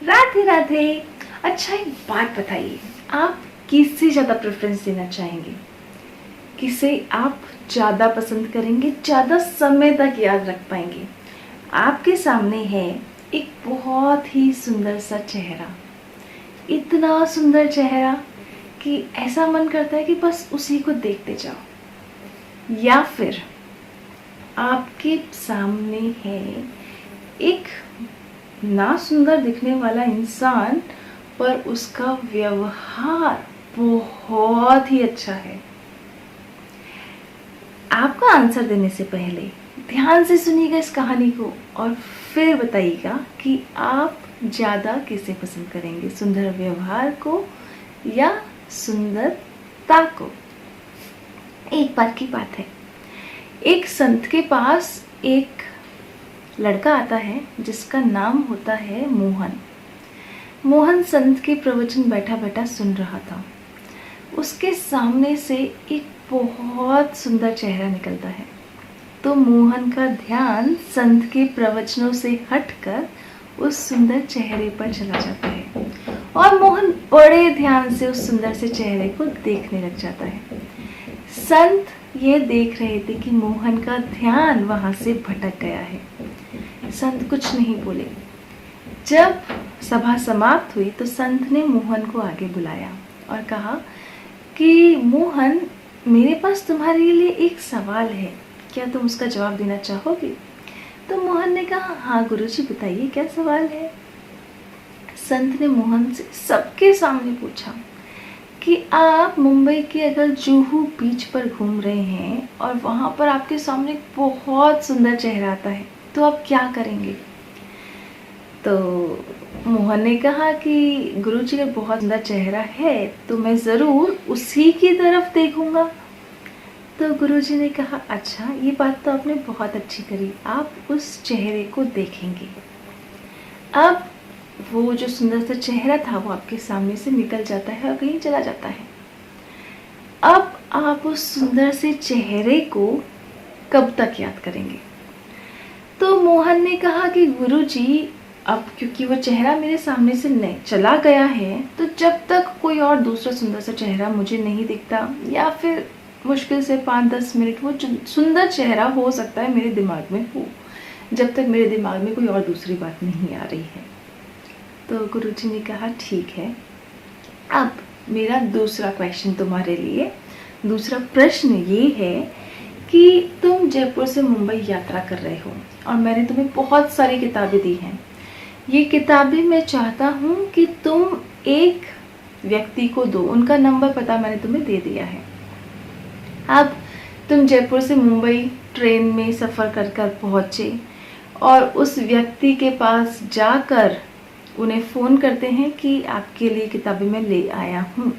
राधे राधे। अच्छा, एक बात बताइए, आप किससे ज़्यादा प्रेफरेंस देना चाहेंगे? किसे आप ज़्यादा पसंद करेंगे, ज़्यादा समय तक याद रख पाएंगे? आपके सामने है एक बहुत ही सुंदर सा चेहरा, इतना सुंदर चेहरा कि ऐसा मन करता है कि बस उसी को देखते जाओ। या फिर आपके सामने है एक ना सुंदर दिखने वाला इंसान पर उसका व्यवहार बहुत ही अच्छा है। आपका आंसर देने से पहले ध्यान से सुनिएगा इस कहानी को और फिर बताइएगा कि आप ज़्यादा किसे पसंद करेंगे, सुंदर व्यवहार को या सुंदरता को। एक बार की बात है, एक संत के पास एक लड़का आता है जिसका नाम होता है मोहन। मोहन संत के प्रवचन बैठा बैठा सुन रहा था। उसके सामने से एक बहुत सुंदर चेहरा निकलता है, तो मोहन का ध्यान संत के प्रवचनों से हटकर उस सुंदर चेहरे पर चला जाता है और मोहन बड़े ध्यान से उस सुंदर से चेहरे को देखने लग जाता है। संत ये देख रहे थे कि मोहन का ध्यान वहां से भटक गया है। संत कुछ नहीं बोले। जब सभा समाप्त हुई तो संत ने मोहन को आगे बुलाया और कहा कि मोहन, मेरे पास तुम्हारे लिए एक सवाल है, क्या तुम उसका जवाब देना चाहोगे? तो मोहन ने कहा, हाँ गुरुजी, बताइए क्या सवाल है। संत ने मोहन से सबके सामने पूछा कि आप मुंबई के अगर जुहू बीच पर घूम रहे हैं और वहाँ पर आपके सामने बहुत सुंदर चेहरा आता है तो आप क्या करेंगे? तो मोहन ने कहा कि गुरुजी, अगर बहुत सुंदर चेहरा है तो मैं ज़रूर उसी की तरफ देखूंगा। तो गुरुजी ने कहा, अच्छा, ये बात तो आपने बहुत अच्छी करी, आप उस चेहरे को देखेंगे। अब वो जो सुंदर सा चेहरा था वो आपके सामने से निकल जाता है और कहीं चला जाता है। अब आप उस सुंदर से चेहरे को कब तक याद करेंगे? तो मोहन ने कहा कि गुरुजी, अब क्योंकि वो चेहरा मेरे सामने से नहीं चला गया है, तो जब तक कोई और दूसरा सुंदर सा चेहरा मुझे नहीं दिखता या फिर मुश्किल से 5-10 मिनट वो सुंदर चेहरा हो सकता है मेरे दिमाग में हो, जब तक मेरे दिमाग में कोई और दूसरी बात नहीं आ रही है। तो गुरुजी ने कहा, ठीक है, अब मेरा दूसरा क्वेश्चन तुम्हारे लिए, दूसरा प्रश्न ये है कि तुम जयपुर से मुंबई यात्रा कर रहे हो और मैंने तुम्हें बहुत सारी किताबें दी हैं। ये किताबें मैं चाहता हूँ कि तुम एक व्यक्ति को दो, उनका नंबर पता मैंने तुम्हें दे दिया है। अब तुम जयपुर से मुंबई ट्रेन में सफ़र कर कर पहुँचे और उस व्यक्ति के पास जाकर उन्हें फ़ोन करते हैं कि आपके लिए किताबें मैं ले आया हूँ।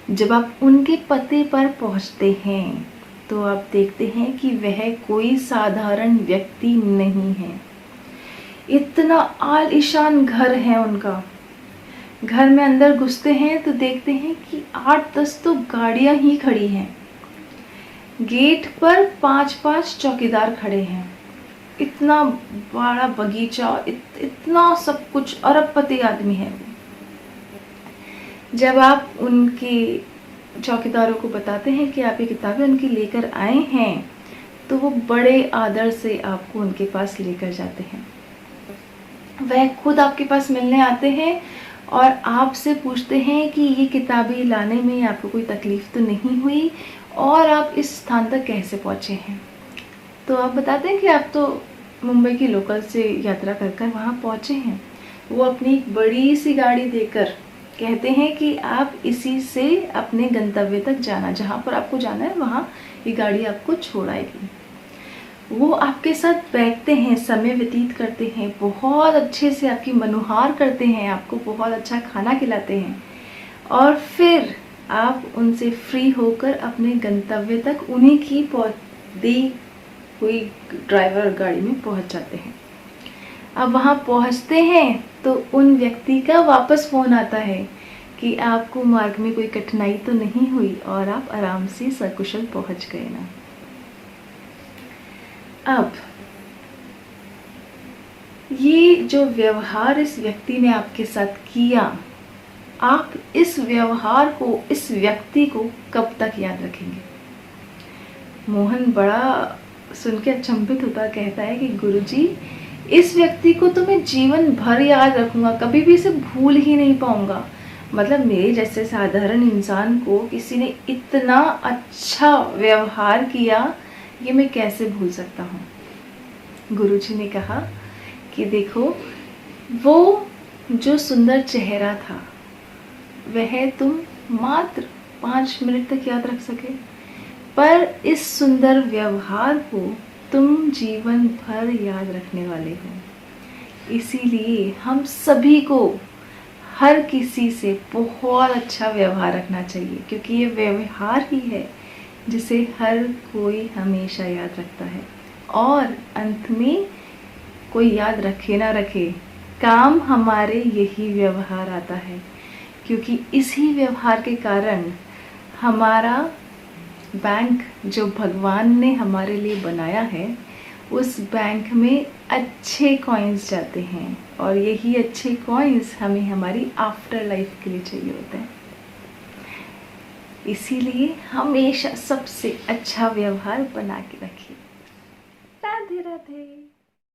जब आप उनके पते पर पहुँचते हैं तो आप देखते हैं कि वह कोई साधारण व्यक्ति नहीं है। इतना आलीशान घर है उनका। घर में अंदर घुसते हैं तो देखते हैं कि 8-10 तो गाड़ियां ही खड़ी हैं। गेट पर 5-5 चौकीदार खड़े हैं। इतना बड़ा बगीचा, इतना सब कुछ, अरबपति आदमी है। जब आप उनके चौकीदारों को बताते हैं कि आप ये किताबें उनकी लेकर आए हैं तो वो बड़े आदर से आपको उनके पास लेकर जाते हैं। वह खुद आपके पास मिलने आते हैं और आपसे पूछते हैं कि ये किताबें लाने में आपको कोई तकलीफ़ तो नहीं हुई और आप इस स्थान तक कैसे पहुँचे हैं। तो आप बताते हैं कि आप तो मुंबई की लोकल से यात्रा कर कर वहाँ पहुँचे हैं। वो अपनी एक बड़ी सी गाड़ी देकर कहते हैं कि आप इसी से अपने गंतव्य तक जाना, जहाँ पर आपको जाना है वहाँ ये गाड़ी आपको छोड़ आएगी। वो आपके साथ बैठते हैं, समय व्यतीत करते हैं, बहुत अच्छे से आपकी मनुहार करते हैं, आपको बहुत अच्छा खाना खिलाते हैं और फिर आप उनसे फ्री होकर अपने गंतव्य तक उन्हीं की दी हुई ड्राइवर गाड़ी में पहुंच जाते हैं। अब वहां पहुंचते हैं तो उन व्यक्ति का वापस फ़ोन आता है कि आपको मार्ग में कोई कठिनाई तो नहीं हुई और आप आराम से सकुशल पहुंच गए ना। अब ये जो व्यवहार इस व्यक्ति ने आपके साथ किया, आप इस व्यवहार को, इस व्यक्ति को कब तक याद रखेंगे? मोहन बड़ा सुन के अचंभित होता कहता है कि गुरुजी, इस व्यक्ति को तो मैं जीवन भर याद रखूंगा, कभी भी इसे भूल ही नहीं पाऊंगा। मतलब मेरे जैसे साधारण इंसान को किसी ने इतना अच्छा व्यवहार किया, ये मैं कैसे भूल सकता हूँ। गुरुजी ने कहा कि देखो, वो जो सुंदर चेहरा था वह तुम मात्र 5 मिनट तक याद रख सके, पर इस सुंदर व्यवहार को तुम जीवन भर याद रखने वाले हो। इसीलिए हम सभी को हर किसी से बहुत अच्छा व्यवहार रखना चाहिए, क्योंकि ये व्यवहार ही है जिसे हर कोई हमेशा याद रखता है। और अंत में कोई याद रखे ना रखे, काम हमारे यही व्यवहार आता है, क्योंकि इसी व्यवहार के कारण हमारा बैंक जो भगवान ने हमारे लिए बनाया है, उस बैंक में अच्छे कॉइन्स जाते हैं, और यही अच्छे कॉइन्स हमें हमारी आफ्टर लाइफ के लिए चाहिए होते हैं। इसीलिए हमेशा सबसे अच्छा व्यवहार बना के रखिए। राधे राधे।